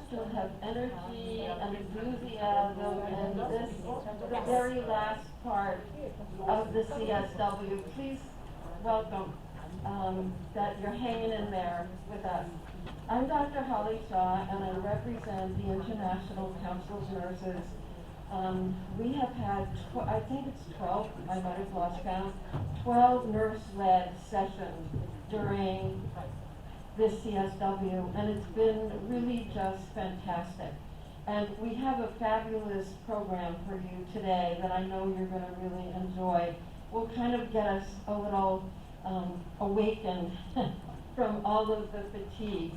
to have energy and enthusiasm and this, the very last part of the CSW. Please welcome that you're hanging in there with us. I'm Dr. Holly Shaw, and I represent the International Council of Nurses. We have had, I think it's 12, I might have lost count, 12 nurse-led sessions during this CSW, and it's been really just fantastic. And we have a fabulous program for you today that I know you're going to really enjoy. Will kind of get us a little awakened from all of the fatigue.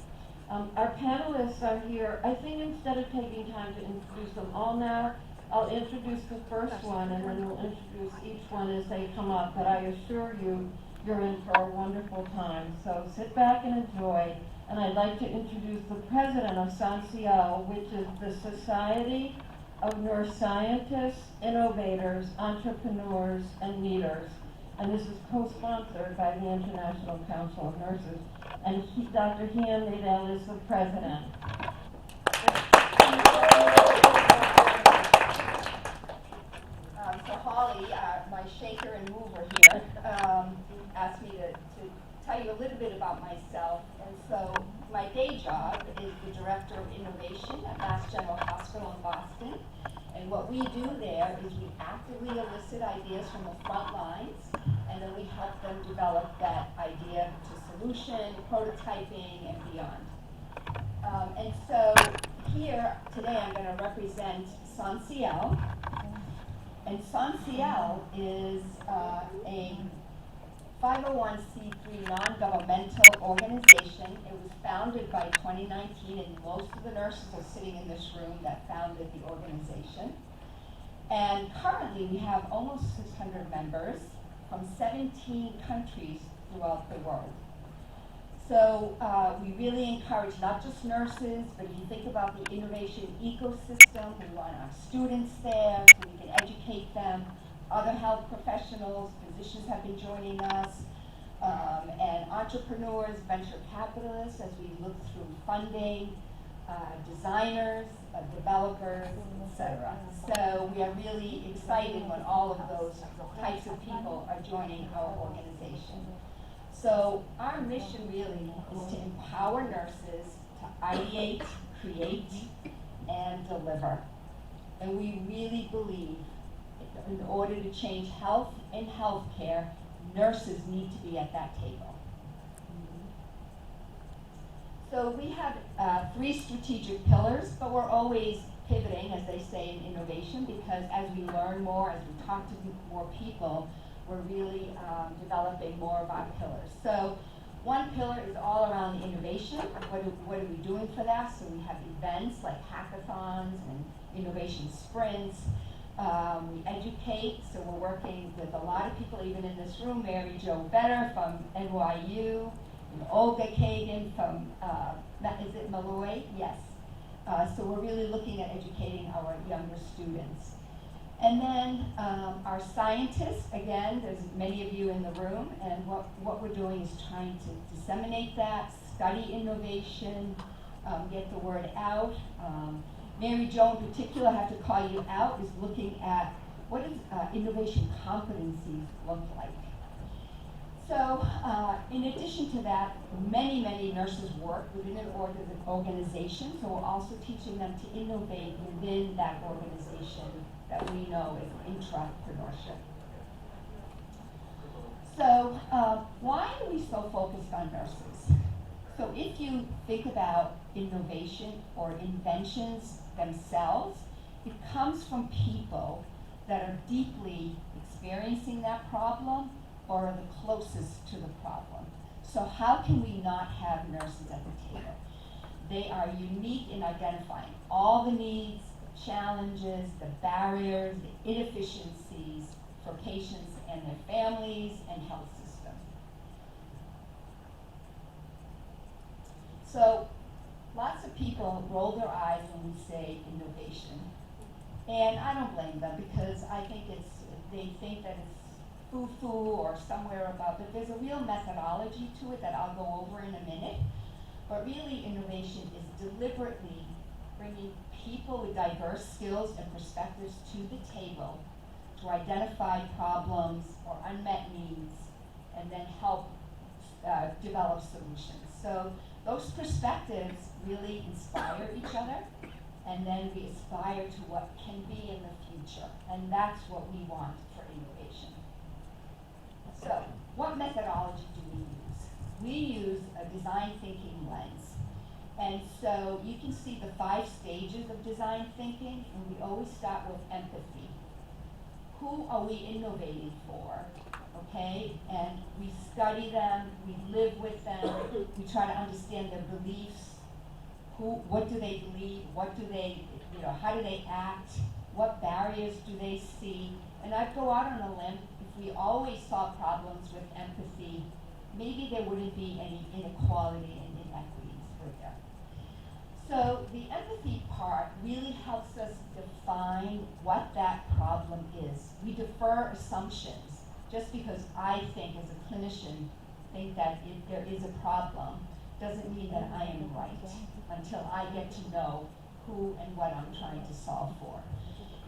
Our panelists are here. I think instead of taking time to introduce them all now, I'll introduce the first one, and then we'll introduce each one as they come up. But I assure you, you're in for a wonderful time. So sit back and enjoy. And I'd like to introduce the president of CSW, which is the Society of Nurse Scientists, Innovators, Entrepreneurs, and Leaders. And this is co-sponsored by the International Council of Nurses. And Dr. Hian Nadel is the president. So Holly, my shaker and mover here, asked me to tell you a little bit about myself. And so my day job is the Director of Innovation at Mass General Hospital in Boston. And what we do there is we actively elicit ideas from the front lines, and then we help them develop that idea to solution, prototyping, and beyond. And so here today I'm going to represent CSW. And CSW is a 501c3 non-governmental organization. It was founded by 2019, and most of the nurses are sitting in this room that founded the organization. And currently we have almost 600 members from 17 countries throughout the world. So we really encourage not just nurses, but if you think about the innovation ecosystem, we want our students there so we can educate them. Other health professionals, physicians have been joining us, and entrepreneurs, venture capitalists as we look through funding, designers, developers, etc. So we are really excited when all of those types of people are joining our organization. So our mission really is to empower nurses to ideate, create, and deliver. And we really believe in order to change health and healthcare, nurses need to be at that table. So we have 3 strategic pillars, but we're always pivoting, as they say in innovation, because as we learn more, as we talk to more people, we're really developing more of our pillars. So one pillar is all around the innovation. What are we doing for that? So we have events like hackathons and innovation sprints. We educate, so we're working with a lot of people, even in this room, Mary Jo Better from NYU, and Olga Kagan from, is it Malloy? Yes. So we're really looking at educating our younger students. And then our scientists, again, there's many of you in the room, and what we're doing is trying to disseminate that, study innovation, get the word out. Mary Jo in particular, I have to call you out, is looking at what does innovation competencies look like. So in addition to that, many, many nurses work within an organization, so we're also teaching them to innovate within that organization that we know is intrapreneurship. So why are we so focused on nurses? So if you think about innovation or inventions themselves, it comes from people that are deeply experiencing that problem or are the closest to the problem. So how can we not have nurses at the table? They are unique in identifying all the needs, the challenges, the barriers, the inefficiencies for patients and their families and health systems. So lots of people roll their eyes when we say innovation. And I don't blame them, because I think they think that it's foo-foo or somewhere above, but there's a real methodology to it that I'll go over in a minute. But really, innovation is deliberately bringing people with diverse skills and perspectives to the table to identify problems or unmet needs and then help develop solutions. So those perspectives really inspire each other, and then we aspire to what can be in the future, and that's what we want for innovation. So what methodology do we use? We use a design thinking lens. And so you can see the 5 stages of design thinking, and we always start with empathy. Who are we innovating for? Okay, and we study them, we live with them, we try to understand their beliefs. What do they believe? What do they, how do they act? What barriers do they see? And I'd go out on a limb, if we always saw problems with empathy, maybe there wouldn't be any inequality and inequities, would there? So the empathy part really helps us define what that problem is. We defer assumptions. Just because I think as a clinician that if there is a problem doesn't mean that I am right until I get to know who and what I'm trying to solve for.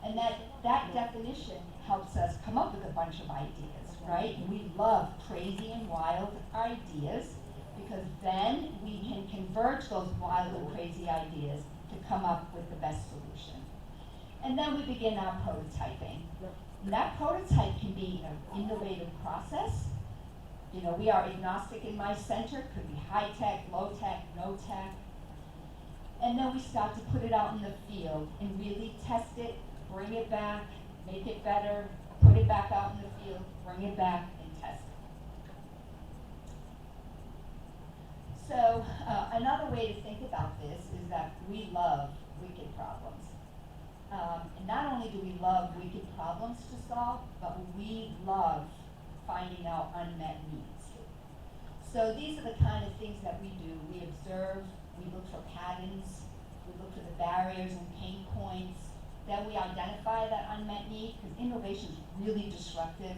And that definition helps us come up with a bunch of ideas, right? And we love crazy and wild ideas because then we can converge those wild and crazy ideas to come up with the best solution. And then we begin our prototyping. And that prototype can be an innovative process. We are agnostic in my center, could be high tech, low tech, no tech. And then we start to put it out in the field and really test it, bring it back, make it better, put it back out in the field, bring it back and test it. So another way to think about this is that we love wicked problems. And not only do we love wicked problems to solve, but we love finding out unmet needs. So these are the kind of things that we do. We observe, we look for patterns, we look for the barriers and pain points. Then we identify that unmet need, because innovation is really disruptive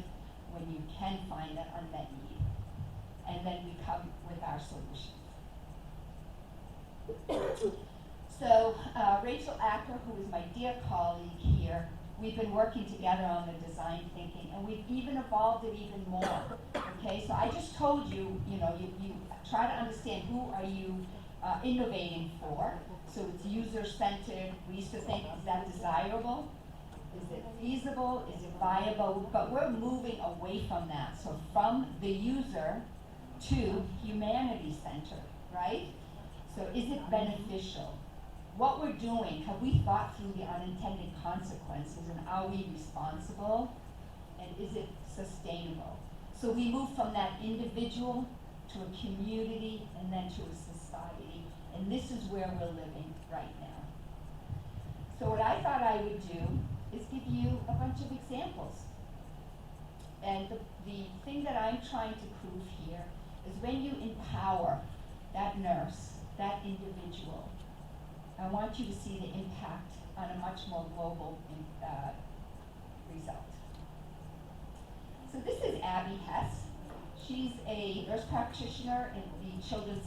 when you can find that unmet need. And then we come with our solutions. So Rachel Acker, who is my dear colleague here, we've been working together on the design thinking, and we've even evolved it even more. Okay, so I just told you, you try to understand who are you innovating for. So it's user-centered. We used to think, is that desirable? Is it feasible? Is it viable? But we're moving away from that. So from the user to humanity-centered, right? So is it beneficial? What we're doing, have we thought through the unintended consequences, and are we responsible? And is it sustainable? So we move from that individual to a community and then to a society. And this is where we're living right now. So what I thought I would do is give you a bunch of examples. And the thing that I'm trying to prove here is when you empower that nurse, that individual, I want you to see the impact on a much more global result. So this is Abby Hess. She's a nurse practitioner in the Children's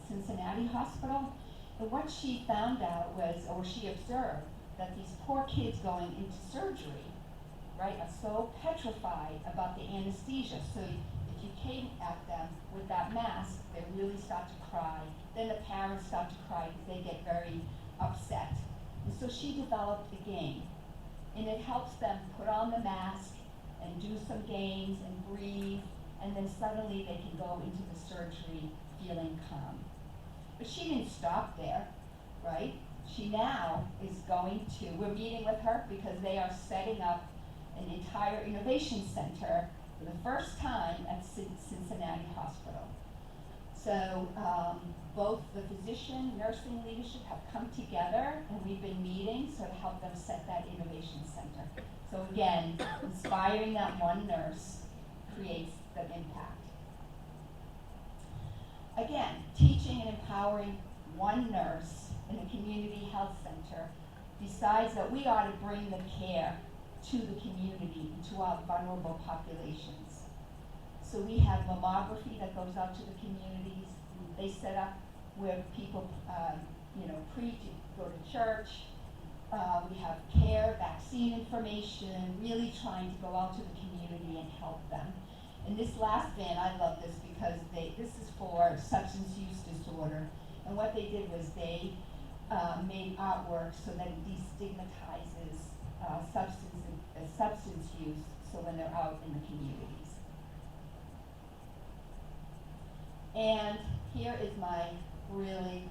Cincinnati Hospital. And what she found out was, or she observed, that these poor kids going into surgery, right, are so petrified about the anesthesia. So if you came at them with that mask, they really start to cry. Then the parents start to cry because they get very upset. And so she developed a game. And it helps them put on the mask and do some games and breathe, and then suddenly they can go into the surgery feeling calm. But she didn't stop there, right? She now is going to, we're meeting with her because they are setting up an entire innovation center for the first time at Cincinnati Hospital. So both the physician, nursing leadership have come together, and we've been meeting so to help them set that innovation center. So again, inspiring that one nurse creates the impact. Again, teaching and empowering one nurse in a community health center decides that we ought to bring the care to the community and to our vulnerable populations. So we have mammography that goes out to the communities. They set up where people, preach, go to church. We have care, vaccine information, really trying to go out to the community and help them. And this last van, I love this because this is for substance use disorder. And what they did was they made artwork so that it destigmatizes substance use, so when they're out in the communities. And here is my really,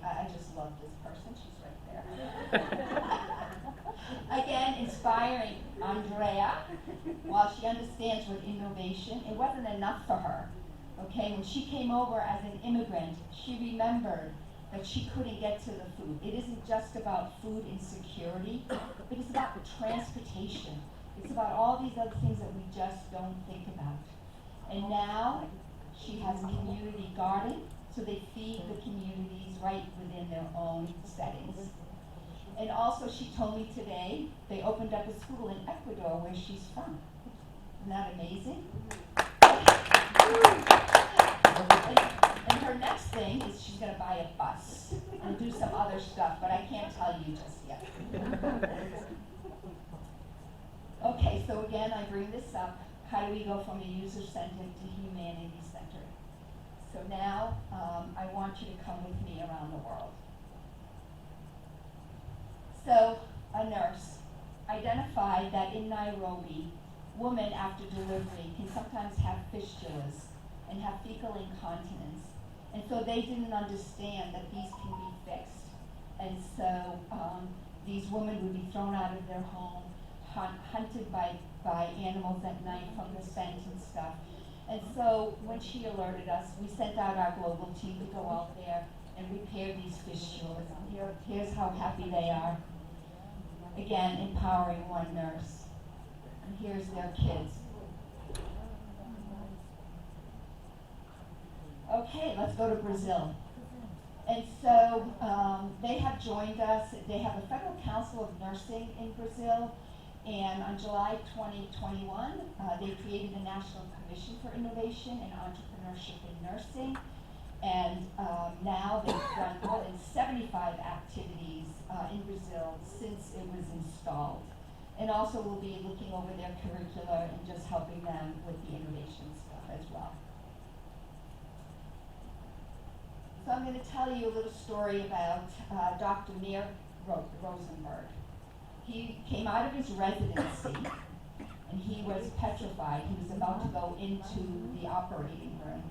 I just love this person. She's right there. Again, inspiring Andrea. While she understands what innovation, it wasn't enough for her. Okay, when she came over as an immigrant, she remembered that she couldn't get to the food. It isn't just about food insecurity, but it's about transportation. It's about all these other things that we just don't think about. And now she has a community garden, so they feed the communities right within their own settings. And also she told me today they opened up a school in Ecuador where she's from. Isn't that amazing? And her next thing is she's going to buy a bus and do some other stuff, but I can't tell you just yet. Okay, so again, I bring this up. How do we go from a user-centered to humanity-centered? So now, I want you to come with me around the world. So, a nurse identified that in Nairobi, women after delivery can sometimes have fistulas and have fecal incontinence. And so they didn't understand that these can be fixed. And so these women would be thrown out of their home, hunted by animals at night from the scent and stuff. And so when she alerted us, we sent out our global team to go out there and repair these fistulas. And here's how happy they are. Again, empowering one nurse. And here's their kids. Okay, let's go to Brazil. And so they have joined us. They have a Federal Council of Nursing in Brazil. And on July 2021, they created a National Commission for Innovation and Entrepreneurship in Nursing. And now they've done more than 75 activities in Brazil since it was installed. And also we'll be looking over their curricula and just helping them with the innovation stuff as well. So I'm going to tell you a little story about Dr. Mir Rosenberg. He came out of his residency and he was petrified. He was about to go into the operating room.